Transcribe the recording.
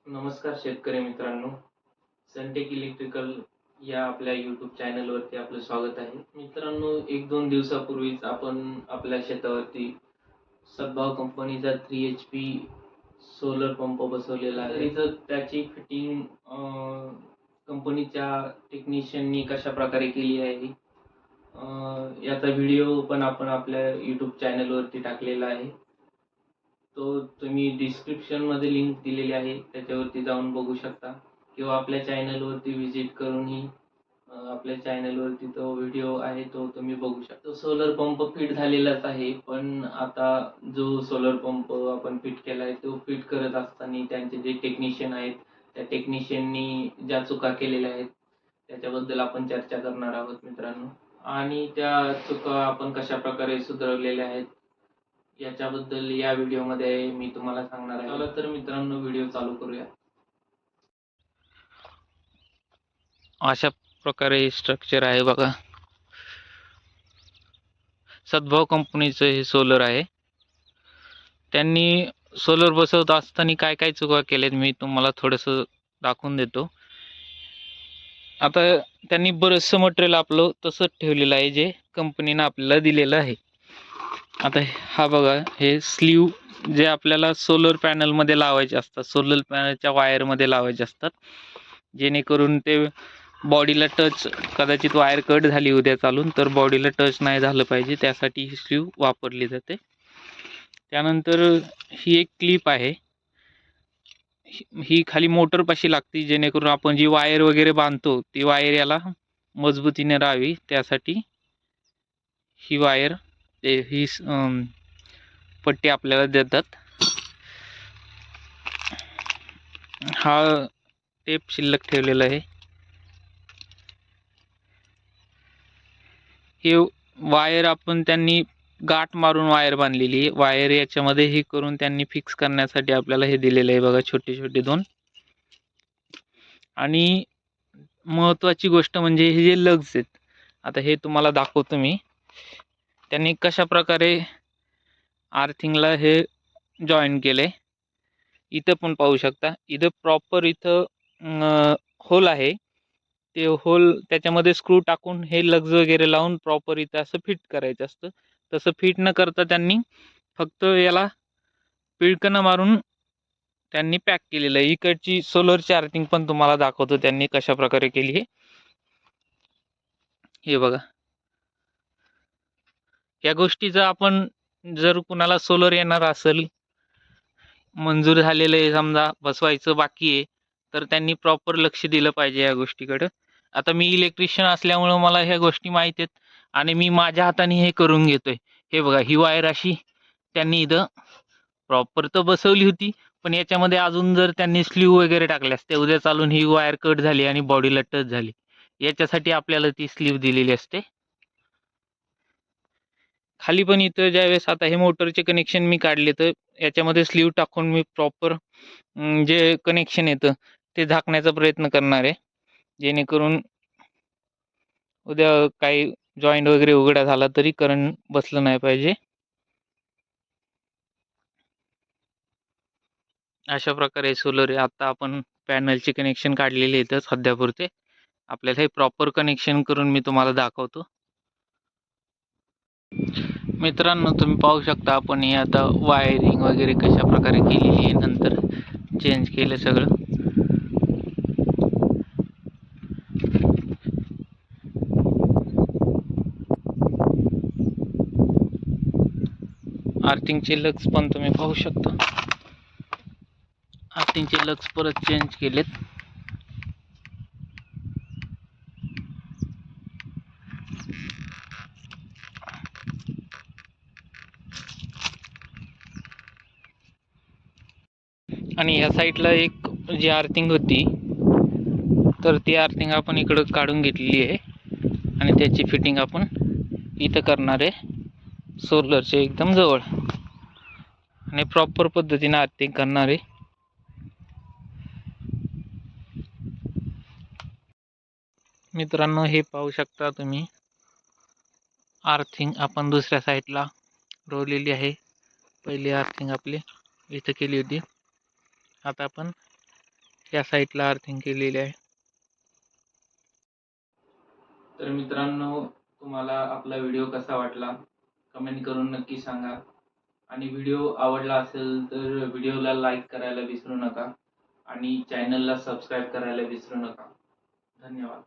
नमस्कार शेतकरी मित्रांनो. सनटेक इलेक्ट्रिकल या आपल्या यूट्यूब चॅनलवरती आपलं स्वागत आहे. मित्रांनो, 1-2 दिवसापूर्वीच आपण आपल्या शेतावरती सद्भाव कंपनीचा 3 HP सोलर पंप बसवलेला आहे. तर त्याची फिटिंग कंपनीच्या टेक्निशियननी कशाप्रकारे केली आहे, याचा व्हिडिओ पण आपण आपल्या यूट्यूब चॅनलवरती टाकलेला आहे. तो तुम्ही डिस्क्रिप्शनमध्ये लिंक दिलेली आहे, त्याच्यावरती जाऊन बघू शकता किंवा आपल्या चॅनलवरती व्हिजिट करूनही आपल्या चॅनलवरती तो व्हिडिओ आहे तो तुम्ही बघू शकता. तो सोलर पंप फिट झालेलाच आहे, पण आता जो सोलर पंप आपण फिट केला आहे तो फिट करत असताना त्यांचे जे टेक्निशियन आहेत, त्या टेक्निशियननी ज्या चुका केलेल्या आहेत त्याच्याबद्दल आपण चर्चा करणार आहोत मित्रांनो. आणि त्या चुका आपण कशाप्रकारे सुधारलेल्या आहेत याच्याबद्दल या व्हिडिओमध्ये मी तुम्हाला सांगणार आहे. चला तर मित्रांनो, व्हिडिओ चालू करूया. अशा प्रकारे स्ट्रक्चर आहे बघा. सद्भाव कंपनीचं हे सोलर आहे. त्यांनी सोलर बसवत असताना काय काय चुका केल्यात मी तुम्हाला थोडंसं दाखवून देतो. आता त्यांनी बरंचसं मटेरियल आपलं तसंच ठेवलेलं आहे जे कंपनीनं आपल्याला दिलेलं आहे. आता हा बघा, हे स्लीव जे आपल्याला सोलर पॅनलमध्ये लावायचे असतात, सोलर पॅनलच्या वायरमध्ये लावायचे असतात, जेणेकरून ते बॉडीला टच, कदाचित वायर कट झाली उद्या चालून तर बॉडीला टच नाही झालं पाहिजे, त्यासाठी ही स्लीव वापरली जाते. त्यानंतर ही एक क्लिप आहे, ही खाली मोटरपाशी लागते, जेणेकरून आपण जी वायर वगैरे बांधतो ती वायर याला मजबूतीने राहावी, त्यासाठी ही वायर ही पट्टी आपल्याला देतात. हा टेप शिल्लक ठेवलेला आहे. हे वायर आपण त्यांनी गाठ मारून वायर बांधलेली वायर याच्यामध्ये हे करून त्यांनी फिक्स करण्यासाठी आपल्याला हे दिलेलं आहे बघा, छोटे छोटे दोन. आणि महत्त्वाची गोष्ट म्हणजे हे जे लग्स आहेत, आता हे तुम्हाला दाखवतो मी. त्यांनी कशा प्रकारे आर्थिंगला हे जॉईन केले इथं पण पाहू शकता. इथं प्रॉपर इथं होल आहे, ते होल त्याच्यामध्ये स्क्रू टाकून हे लग्स वगैरे लावून प्रॉपर इथं असं फिट करायचं असतं. तसं फिट न करता त्यांनी फक्त याला पिळकणं मारून त्यांनी पॅक केलेलं आहे. इकडची सोलरची आर्थिंग पण तुम्हाला दाखवतो त्यांनी कशा प्रकारे केली आहे. हे बघा, या गोष्टीचं आपण जर कुणाला सोलर येणार असेल, मंजूर झालेलं आहे, समजा बसवायचं बाकी आहे, तर त्यांनी प्रॉपर लक्ष दिलं पाहिजे या गोष्टीकडं. आता मी इलेक्ट्रिशियन असल्यामुळं मला ह्या गोष्टी माहीत आहेत आणि मी माझ्या हाताने हे करून घेतोय. हे बघा, ही वायर अशी त्यांनी इथं प्रॉपर तर बसवली होती, पण याच्यामध्ये अजून जर त्यांनी स्लीव वगैरे टाकल्यास ते उद्या चालून ही वायर कट झाली आणि बॉडीला टच झाली, याच्यासाठी आपल्याला ती स्लीव दिलेली असते. खाली पण इथं ज्यावेळेस आता हे मोटरचे कनेक्शन मी काढले तर याच्यामध्ये स्लीव टाकून मी प्रॉपर जे कनेक्शन येतं ते झाकण्याचा प्रयत्न करणार आहे, जेणेकरून उद्या काही जॉईंट वगैरे उघडा झाला तरी करंट बसलं नाही पाहिजे. अशा प्रकारे सोलर आहे. आता आपण पॅनलचे कनेक्शन काढलेले आहेत सध्यापुरते. आपल्याला हे प्रॉपर कनेक्शन करून मी तुम्हाला दाखवतो. मित्रांनो, तुम्ही पाहू शकता आपण हे आता वायरिंग वगैरे कशा प्रकारे केलेली आहे, नंतर चेंज केलं सगळं. आर्थिंगचे लग्स पण तुम्ही पाहू शकता, आर्थिंगचे लग्स परत चेंज केलेत. आणि या साईडला एक जी आर्थिंग होती तर ती आर्थिंग आपण इकडं काढून घेतलेली आहे आणि त्याची फिटिंग आपण इथं करणार आहे सोलरच्या एकदम जवळ, आणि प्रॉपर पद्धतीने आर्थिंग करणार आहे. मित्रांनो, हे पाहू शकता तुम्ही, आर्थिंग आपण दुसऱ्या साईडला रोवलेली आहे. पहिली आर्थिंग आपली इथं केली होती, आता आपण त्या साईडला अर्थिंग केलेली आहे. तर मित्रांनो, तुम्हाला आपला व्हिडिओ कसा वाटला कमेंट करून नक्की सांगा. आणि व्हिडिओ आवडला असेल तर व्हिडिओला लाईक करायला विसरू नका आणि चॅनलला सबस्क्राईब करायला विसरू नका. धन्यवाद.